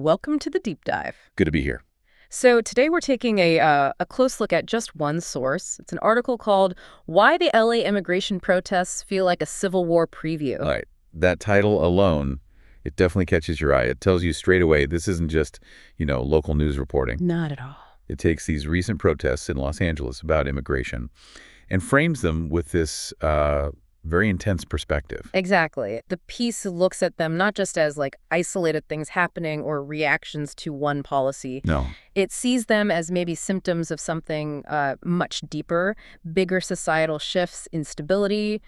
Welcome to the deep dive. Good to be here. So today we're taking a close look at just one source. It's an article called "Why the LA Immigration Protests Feel Like a Civil War Preview." All right. That title alone, it definitely catches your eye. It tells you straight away this isn't just, local news reporting. Not at all. It takes these recent protests in Los Angeles about immigration and frames them with this very intense perspective. Exactly. The piece looks at them not just as like isolated things happening or reactions to one policy. No. It sees them as maybe symptoms of something much deeper, bigger societal shifts, instability,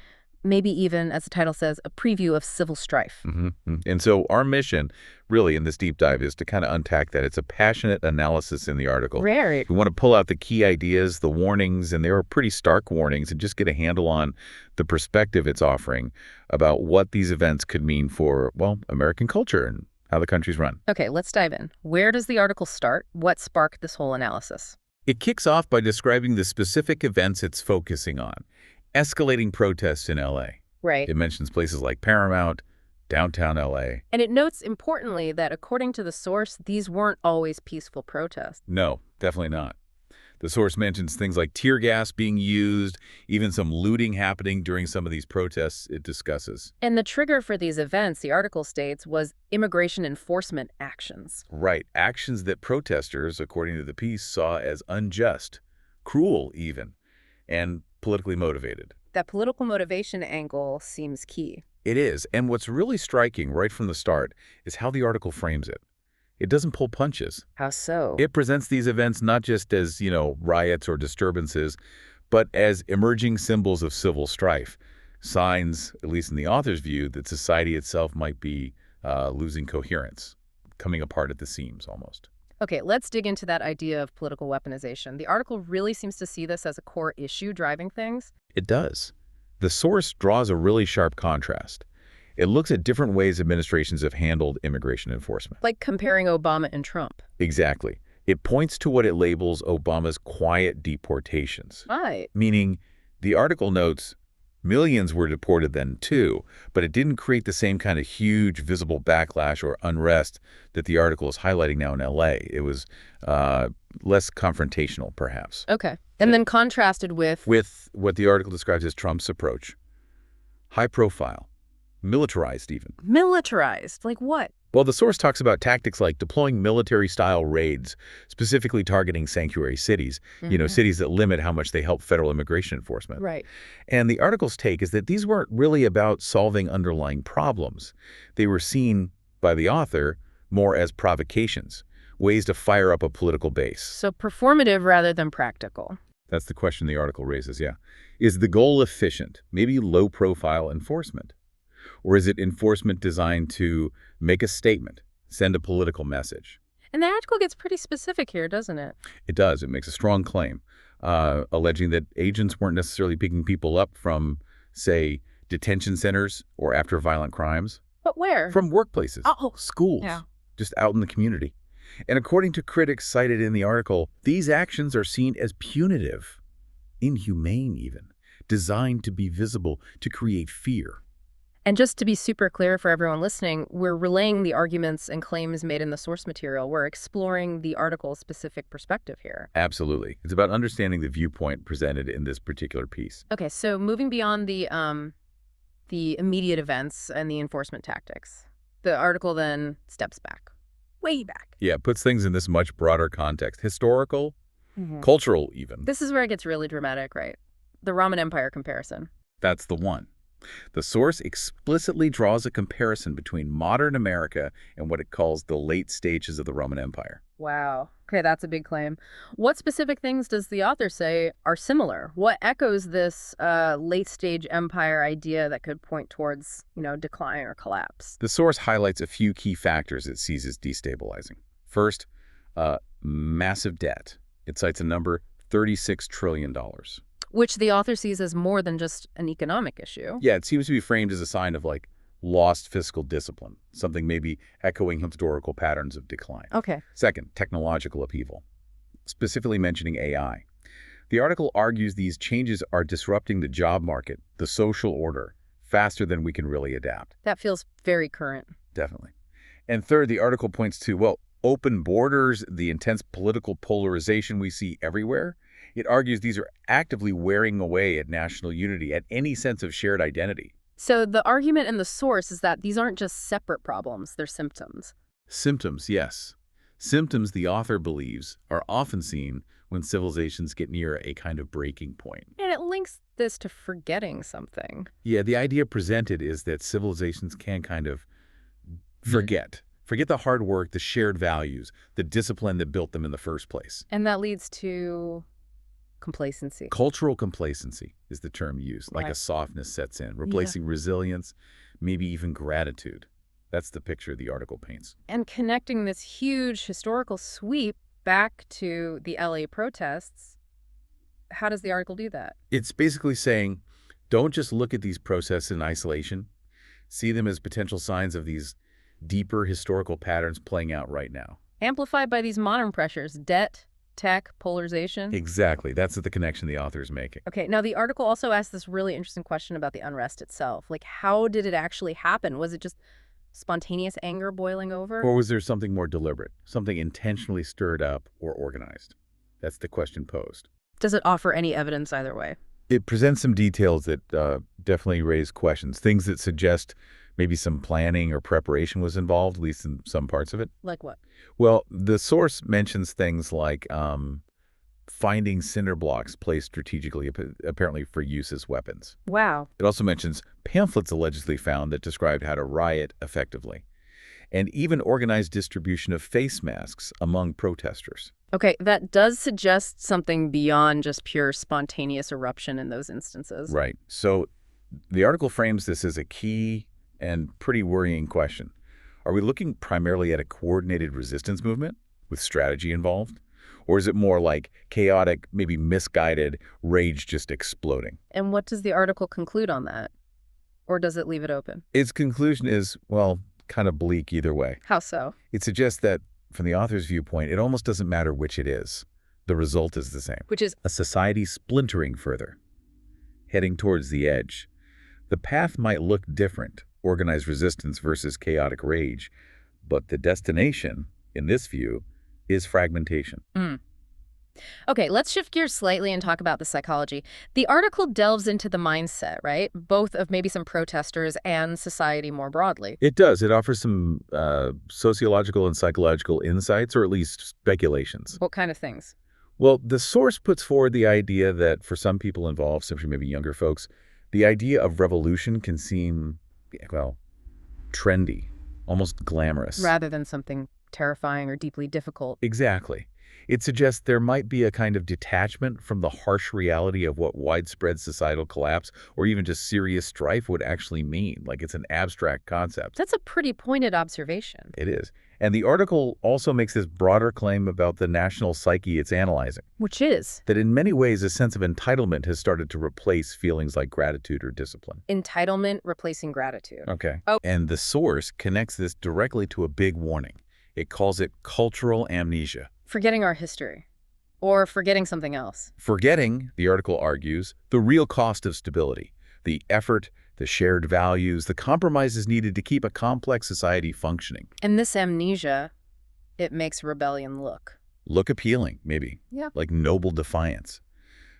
maybe even, as the title says, a preview of civil strife. Mm-hmm. And so our mission, really, in this deep dive is to kind of unpack that. It's a passionate analysis in the article. Right. We want to pull out the key ideas, the warnings, and they are pretty stark warnings, and just get a handle on the perspective it's offering about what these events could mean for, well, American culture and how the country's run. Okay, let's dive in. Where does the article start? What sparked this whole analysis? It kicks off by describing the specific events it's focusing on. Escalating protests in L.A. Right. It mentions places like Paramount, downtown L.A. And it notes importantly that according to the source, these weren't always peaceful protests. No, definitely not. The source mentions things like tear gas being used, even some looting happening during some of these protests it discusses. And the trigger for these events, the article states, was immigration enforcement actions. Right, actions that protesters, according to the piece, saw as unjust, cruel even, and politically motivated. That political motivation angle seems key. It is, and what's really striking right from the start is how the article frames it. It doesn't pull punches. How so? It presents these events not just as, riots or disturbances, but as emerging symbols of civil strife, signs, at least in the author's view, that society itself might be losing coherence, coming apart at the seams almost. Okay, let's dig into that idea of political weaponization. The article really seems to see this as a core issue driving things. It does. The source draws a really sharp contrast. It looks at different ways administrations have handled immigration enforcement. Like comparing Obama and Trump. Exactly. It points to what it labels Obama's quiet deportations. Right. Meaning, the article notes millions were deported then too, but it didn't create the same kind of huge visible backlash or unrest that the article is highlighting now in L.A. It was less confrontational, perhaps. Okay. And then contrasted with what the article describes as Trump's approach. High profile. Militarized even. militarized. Like what? Well, the source talks about tactics like deploying military-style raids, specifically targeting sanctuary cities, cities that limit how much they help federal immigration enforcement. Right. And the article's take is that these weren't really about solving underlying problems. They were seen by the author more as provocations, ways to fire up a political base. So performative rather than practical. That's the question the article raises, yeah. Is the goal efficient, maybe low-profile enforcement? Or is it enforcement designed to make a statement, send a political message? And the article gets pretty specific here, doesn't it? It does. It makes a strong claim, alleging that agents weren't necessarily picking people up from, say, detention centers or after violent crimes. But where? From workplaces, schools, Yeah. just out in the community. And according to critics cited in the article, these actions are seen as punitive, inhumane even, designed to be visible, to create fear. And just to be super clear for everyone listening, we're relaying the arguments and claims made in the source material. We're exploring the article's specific perspective here. Absolutely. It's about understanding the viewpoint presented in this particular piece. Okay, so moving beyond the immediate events and the enforcement tactics, the article then steps back, way back. Yeah, it puts things in this much broader context, historical, cultural even. This is where it gets really dramatic, right? The Roman Empire comparison. That's the one. The source explicitly draws a comparison between modern America and what it calls the late stages of the Roman Empire. Wow. Okay, that's a big claim. What specific things does the author say are similar? What echoes this late-stage empire idea that could point towards, decline or collapse? The source highlights a few key factors it sees as destabilizing. First, massive debt. It cites a number, $36 trillion. Which the author sees as more than just an economic issue. Yeah, it seems to be framed as a sign of, lost fiscal discipline, something maybe echoing historical patterns of decline. Okay. Second, technological upheaval, specifically mentioning AI. The article argues these changes are disrupting the job market, the social order, faster than we can really adapt. That feels very current. Definitely. And third, the article points to, well, open borders, the intense political polarization we see everywhere. It argues these are actively wearing away at national unity, at any sense of shared identity. So the argument in the source is that these aren't just separate problems, they're symptoms. Symptoms, yes. Symptoms, the author believes, are often seen when civilizations get near a kind of breaking point. And it links this to forgetting something. Yeah, the idea presented is that civilizations can kind of forget the hard work, the shared values, the discipline that built them in the first place. And that leads to complacency. Cultural complacency is the term used, like a Right. softness sets in, replacing resilience, maybe even gratitude. That's the picture the article paints. And connecting this huge historical sweep back to the LA protests, how does the article do that? It's basically saying, don't just look at these protests in isolation. See them as potential signs of these deeper historical patterns playing out right now. Amplified by these modern pressures, debt, tech, polarization. Exactly. That's the connection the author is making. Okay, now the article also asks this really interesting question about the unrest itself. Like, how did it actually happen? Was it just spontaneous anger boiling over? Or was there something more deliberate, something intentionally stirred up or organized? That's the question posed. Does it offer any evidence either way? It presents some details that definitely raise questions, things that suggest maybe some planning or preparation was involved, at least in some parts of it. Like what? Well, the source mentions things like finding cinder blocks placed strategically, apparently for use as weapons. Wow. It also mentions pamphlets allegedly found that described how to riot effectively, and even organized distribution of face masks among protesters. Okay, that does suggest something beyond just pure spontaneous eruption in those instances. Right. So the article frames this as a key and pretty worrying question. Are we looking primarily at a coordinated resistance movement with strategy involved? Or is it more like chaotic, maybe misguided rage just exploding? And what does the article conclude on that? Or does it leave it open? Its conclusion is, well, kind of bleak either way. How so? It suggests that, from the author's viewpoint, it almost doesn't matter which it is. The result is the same. Which is, A society splintering further, heading towards the edge. The path might look different, organized resistance versus chaotic rage, but the destination, in this view, is fragmentation. okay, let's shift gears slightly and talk about the psychology. The article delves into the mindset, right? Both of maybe some protesters and society more broadly. It does. It offers some sociological and psychological insights, or at least speculations. What kind of things? Well, the source puts forward the idea that for some people involved, especially maybe younger folks, the idea of revolution can seem, well, trendy, almost glamorous. Rather than something terrifying or deeply difficult. Exactly. It suggests there might be a kind of detachment from the harsh reality of what widespread societal collapse or even just serious strife would actually mean, like it's an abstract concept. That's a pretty pointed observation. It is. And the article also makes this broader claim about the national psyche it's analyzing, Which is that in many ways a sense of entitlement has started to replace feelings like gratitude or discipline. entitlement replacing gratitude. Okay. Oh. And the source connects this directly to a big warning. It calls it cultural amnesia. Forgetting our history. Or forgetting something else. Forgetting, the article argues, the real cost of stability, the effort, the shared values, the compromises needed to keep a complex society functioning. And this amnesia, it makes rebellion look. Look appealing, maybe, Yeah. like noble defiance.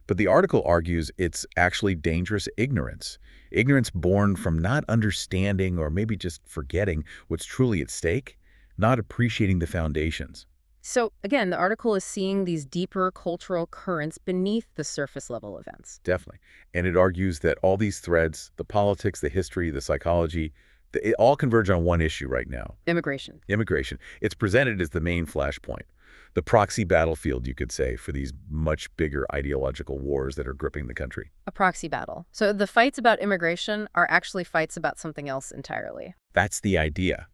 But the article argues it's actually dangerous ignorance. Ignorance born from not understanding or maybe just forgetting what's truly at stake, not appreciating the foundations. So, again, the article is seeing these deeper cultural currents beneath the surface level events. Definitely. And it argues that all these threads, the politics, the history, the psychology, it all converge on one issue right now. Immigration. Immigration. It's presented as the main flashpoint, the proxy battlefield, you could say, for these much bigger ideological wars that are gripping the country. A proxy battle. So the fights about immigration are actually fights about something else entirely. That's the idea.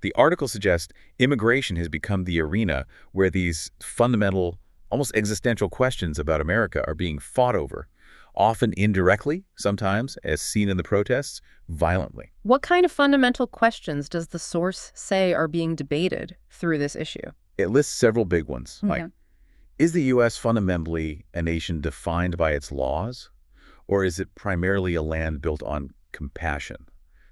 The article suggests immigration has become the arena where these fundamental, almost existential questions about America are being fought over, often indirectly, sometimes, as seen in the protests, violently. What kind of fundamental questions does the source say are being debated through this issue? It lists several big ones, like, is the U.S. fundamentally a nation defined by its laws, or is it primarily a land built on compassion?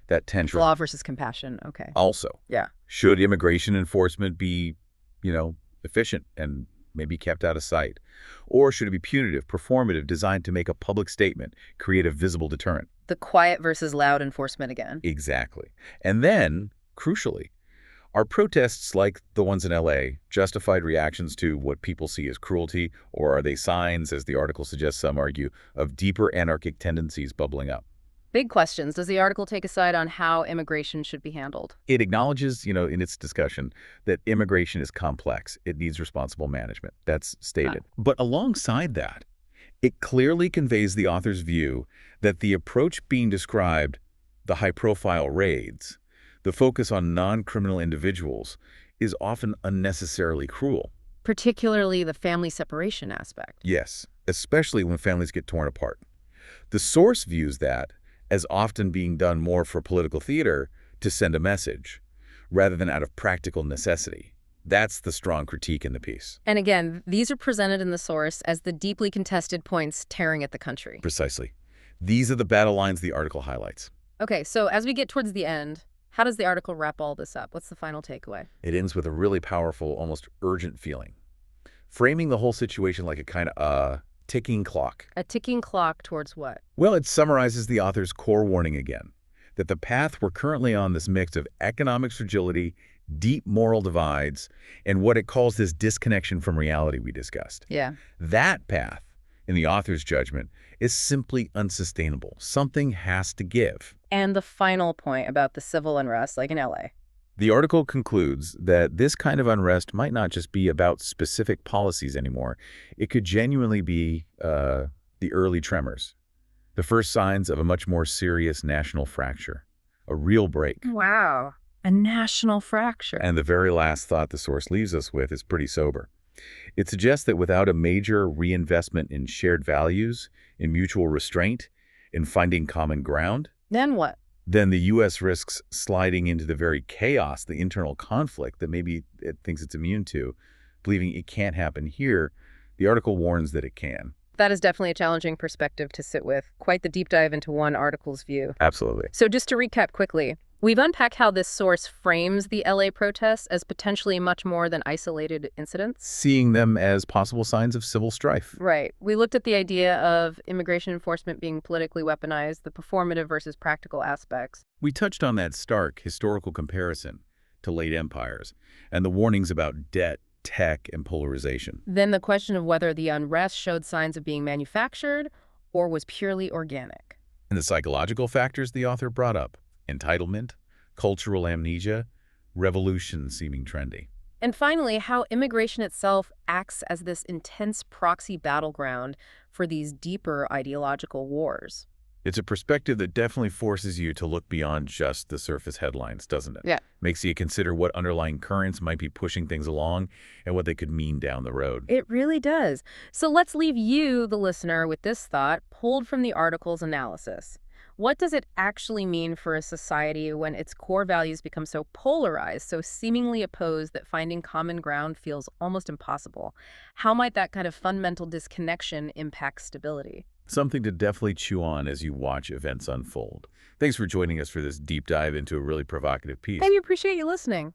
That tension. Law versus compassion. Okay. Also, Yeah. Should immigration enforcement be, you know, efficient and maybe kept out of sight? Or should it be punitive, performative, designed to make a public statement, create a visible deterrent? The quiet versus loud enforcement again. Exactly. And then, crucially, are protests like the ones in LA justified reactions to what people see as cruelty, or are they signs, as the article suggests some argue, of deeper anarchic tendencies bubbling up? Big questions. Does the article take a side on how immigration should be handled? It acknowledges, in its discussion, that immigration is complex. It needs responsible management. That's stated. But alongside that, it clearly conveys the author's view that the approach being described, the high-profile raids, the focus on non-criminal individuals, is often unnecessarily cruel. Particularly the family separation aspect. Yes, especially when families get torn apart. The source views that as often being done more for political theater to send a message, rather than out of practical necessity. That's the strong critique in the piece. And again, these are presented in the source as the deeply contested points tearing at the country. Precisely. These are the battle lines the article highlights. Okay, so as we get towards the end, how does the article wrap all this up? What's the final takeaway? It ends with a really powerful, almost urgent feeling, framing the whole situation like a kind of ticking clock. A ticking clock towards what? Well, it summarizes the author's core warning again, that the path we're currently on, this mix of economic fragility, deep moral divides, and what it calls this disconnection from reality we discussed. Yeah. That path, in the author's judgment, is simply unsustainable. Something has to give. And the final point about the civil unrest, like in LA. The article concludes that this kind of unrest might not just be about specific policies anymore. It could genuinely be the early tremors, the first signs of a much more serious national fracture, a real break. Wow. A national fracture. And the very last thought the source leaves us with is pretty sober. It suggests that without a major reinvestment in shared values, in mutual restraint, in finding common ground, Then what? then the U.S. risks sliding into the very chaos, the internal conflict that maybe it thinks it's immune to, believing it can't happen here. The article warns that it can. That is definitely a challenging perspective to sit with. Quite the deep dive into one article's view. Absolutely. So just to recap quickly, we've unpacked how this source frames the LA protests as potentially much more than isolated incidents. Seeing them as possible signs of civil strife. Right. We looked at the idea of immigration enforcement being politically weaponized, the performative versus practical aspects. We touched on that stark historical comparison to late empires and the warnings about debt, tech, and polarization. Then the question of whether the unrest showed signs of being manufactured or was purely organic. And the psychological factors the author brought up: entitlement, cultural amnesia, revolution seeming trendy. And finally, how immigration itself acts as this intense proxy battleground for these deeper ideological wars. It's a perspective that definitely forces you to look beyond just the surface headlines, doesn't it? Yeah. Makes you consider what underlying currents might be pushing things along and what they could mean down the road. It really does. So let's leave you, the listener, with this thought pulled from the article's analysis. What does it actually mean for a society when its core values become so polarized, so seemingly opposed that finding common ground feels almost impossible? How might that kind of fundamental disconnection impact stability? Something to definitely chew on as you watch events unfold. Thanks for joining us for this deep dive into a really provocative piece. Hey, we appreciate you listening.